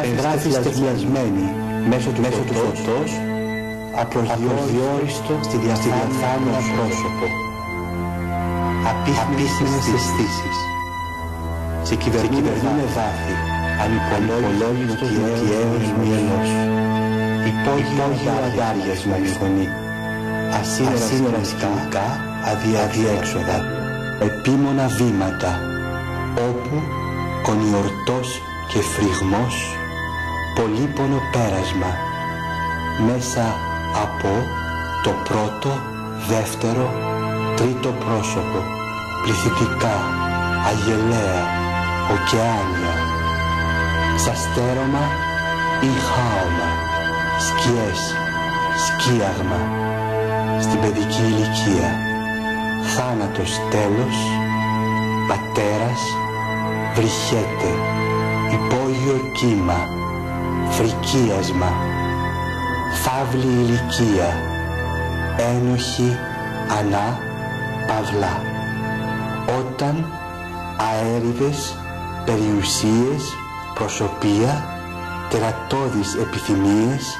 εγγράφει λασπιασμένη μέσω του φωτός, απροσδιόριστο στη διαφάνεια πρόσωπο. Απίθμενες αισθήσεις. Σε κυβερνούνε βάθη, ανυπολόγιστο γέος μυελός. Υπόγειο αγάριασμα η φωνή. Ασύνερα σκηνικά, αδιέξοδα. Επίμονα βήματα, όπου κονιορτός και φρυγμός, πολύπονο πέρασμα, μέσα από το πρώτο, δεύτερο, τρίτο πρόσωπο, πληθυντικά, αγελαία, ωκεάνια, ξαστέρωμα ή χάωμα, σκιές, σκίαγμα, στην παιδική ηλικία, θάνατος τέλος, πατέρας, βρυχέται, υπόγειο κύμα, φρικίασμα, φαύλη ηλικία, ένοχη, ανά, παυλά. Όταν αέριδες, περιουσίες, προσωπία, τερατώδεις επιθυμίες,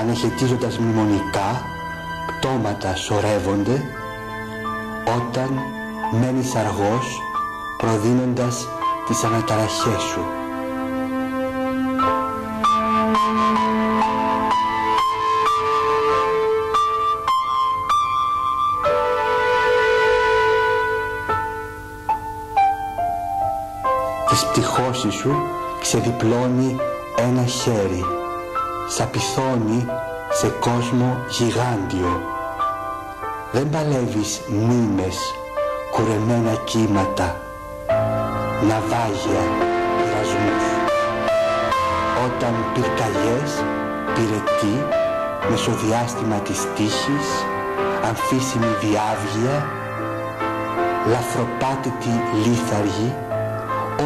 αναχαιτίζοντας μνημονικά, πτώματα σωρεύονται, όταν μένεις αργός, προδίνοντας τις αναταραχές σου. Της πτυχώσης σου ξεδιπλώνει ένα χέρι, σαπιθώνει σε κόσμο γιγάντιο. Δεν παλεύεις μνήμες, κουρεμένα κύματα, ναυάγια, πειρασμούς. Όταν πυρκαγιές, πυρετή, μεσοδιάστημα της τύχης, αμφίσιμη διάβγεια, λαθροπάτητη λίθαργη,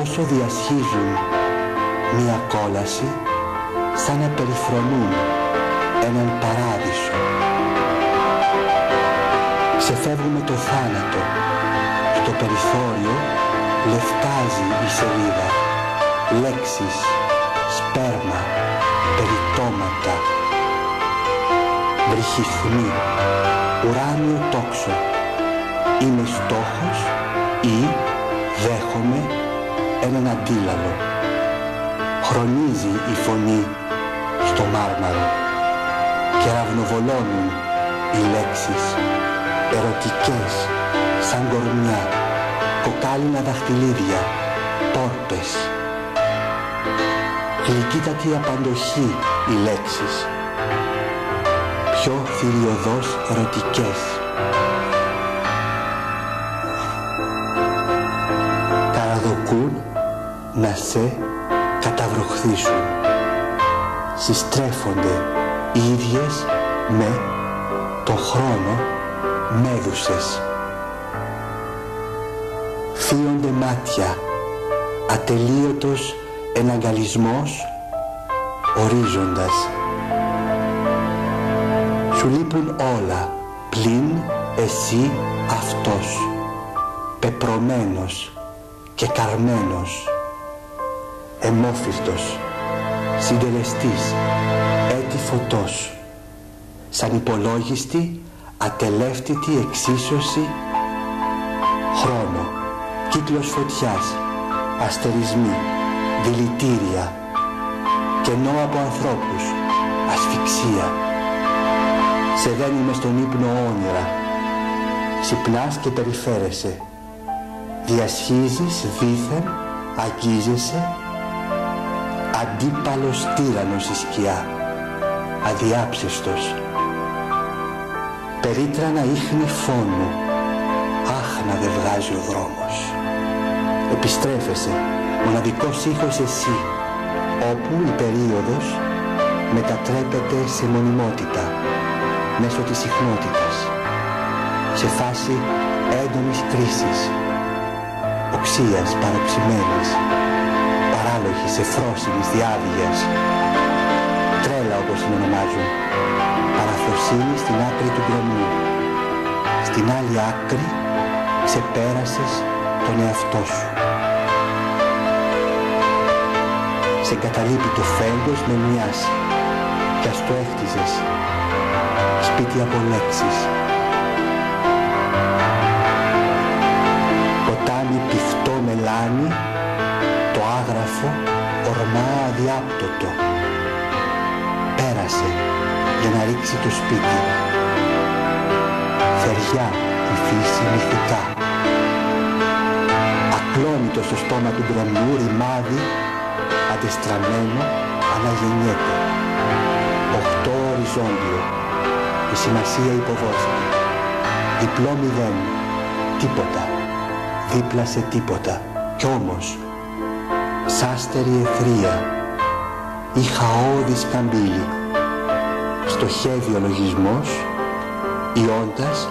όσο διασχίζουν μία κόλαση, σαν να περιφρονούν έναν παράδεισο. Ξεφεύγουμε το θάνατο, στο περιθώριο λευκάζει η σελίδα, λέξεις, σπέρμα, περιτώματα, βρυχυθμοί, ουράνιο τόξο. Είμαι στόχος ή δέχομαι έναν αντίλαλο. Χρονίζει η φωνή στο μάρμαρο και ραυνοβολώνουν οι λέξεις, ερωτικές σαν κορμιά, κοκάλινα δαχτυλίδια, πόρτες. Γλυκύτατη απαντοχή οι λέξεις, πιο θηριωδώς ερωτικές. Καραδοκούν να σε καταβροχθήσουν. Συστρέφονται οι ίδιες με το χρόνο μέδουσες. Φύονται μάτια, ατελείωτος εναγκαλισμός, ορίζοντας. Σου λείπουν όλα, πλην εσύ αυτός, πεπρωμένος και καρμένος, αιμόφυρτος, συντελεστής, έτη φωτός, σαν υπολόγιστη, ατελεύτητη εξίσωση, χρόνο, κύκλος φωτιάς, αστερισμοί, δηλητήρια, κενό από ανθρώπους, ασφυξία. Σε δένει μες στον ύπνο όνειρα, ξυπνάς και περιφέρεσαι, διασχίζεις δήθεν, αγγίζεσαι, αντίπαλος τύραννος η σκιά, αδιάψεστος. Περίτρανα ίχνη φόνου, άχ να δε βγάζει ο δρόμος. Επιστρέφεσαι, μοναδικός ήχος εσύ, όπου η περίοδος μετατρέπεται σε μονιμότητα, μέσω της συχνότητας, σε φάση έντονης κρίσης, οξείας παροξημένης, παράλογης, εφρόσιμης διάβγειας, τρέλα όπως την ονομάζουν, παραθροσύνη στην άκρη του δρομού. Στην άλλη άκρη ξεπέρασες τον εαυτό σου. σε εγκαταλείπει το φέγγος με μοιάση κι ας το έχτιζες σπίτι από λέξεις. Ποτάμι πηχτό μελάνι, το άγραφο ορμά αδιάπτωτο. Πέρασε για να ρίξει το σπίτι. Θεριά η φύση μυθικά. Ακλόνητο στο στόμα του γκρεμιού ρημάδι, αντεστραμμένο αναγεννιέται. 8 οριζόντιο, η σημασία υποδόθηκε. Διπλό μηδέν, τίποτα, δίπλα σε τίποτα. Κι όμως, σάστερη εθρία ή χαώδης καμπύλη, στοχεύει ο λογισμός, ιώντας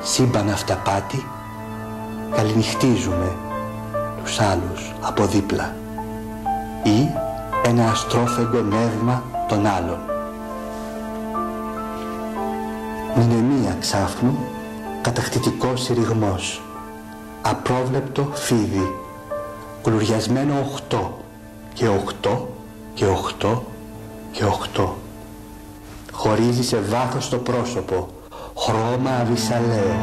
σύμπαν αυταπάτη, καληνυχτίζουμε τους άλλους από δίπλα ή ένα αστρόφεγγο νεύμα των άλλων. Μνημεία ξάφνου, κατακτητικός συρριγμός, απρόβλεπτο φίδι, κουλουριασμένο 8 και 8 και 8 και 8. Χωρίζει σε βάθος το πρόσωπο, χρώμα αβυσαλαίο,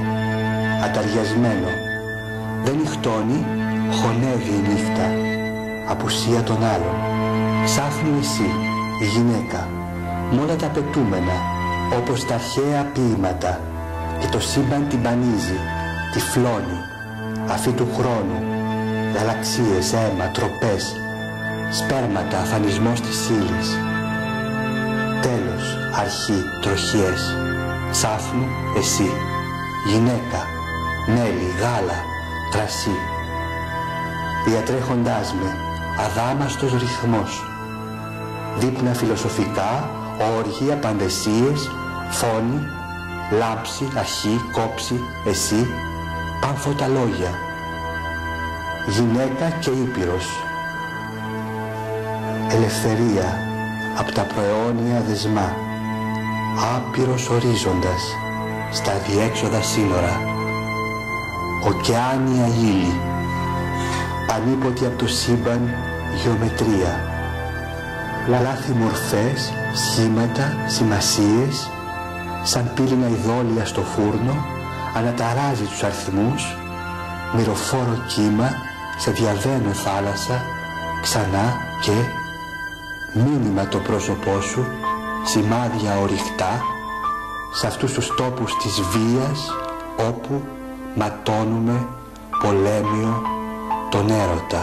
ανταριασμένο. Δεν νυχτώνει, χωνεύει η νύχτα, απουσία των άλλων. Ξάφνου εσύ, η γυναίκα, μ' όλα τα πετούμενα, όπως τα αρχαία ποίηματα, και το σύμπαν την πανίζει, τυφλώνει, αφή του χρόνου, γαλαξίες, αίμα, τροπές, σπέρματα, αφανισμός της ύλης. Τέλος, αρχή, τροχιές, ξάφνου εσύ, γυναίκα, μέλι, γάλα, κρασί. Διατρέχοντάς με, αδάμαστος ρυθμός, δείπνα φιλοσοφικά, όργια, παντεσίες, φόνοι, λάμψη, αρχή, κόψη, εσύ, πάμφωτα λόγια. Γυναίκα και ήπειρος. Ελευθερία απ' τα προαιώνια δεσμά. Άπειρος ορίζοντας στα διέξοδα σύνορα. Ωκεάνια ύλη. Ανίποτη απ' το σύμπαν γεωμετρία. Λάθη μορφές, σχήματα, σημασίες, σαν πύληνα ειδόλια στο φούρνο, αναταράζει τους αριθμούς, μυροφόρο κύμα σε διαβαίνω θάλασσα, ξανά και μήνυμα το πρόσωπό σου, σημάδια ορυκτά, σε αυτούς τους τόπους της βίας, όπου ματώνουμε πολέμιο τον έρωτα.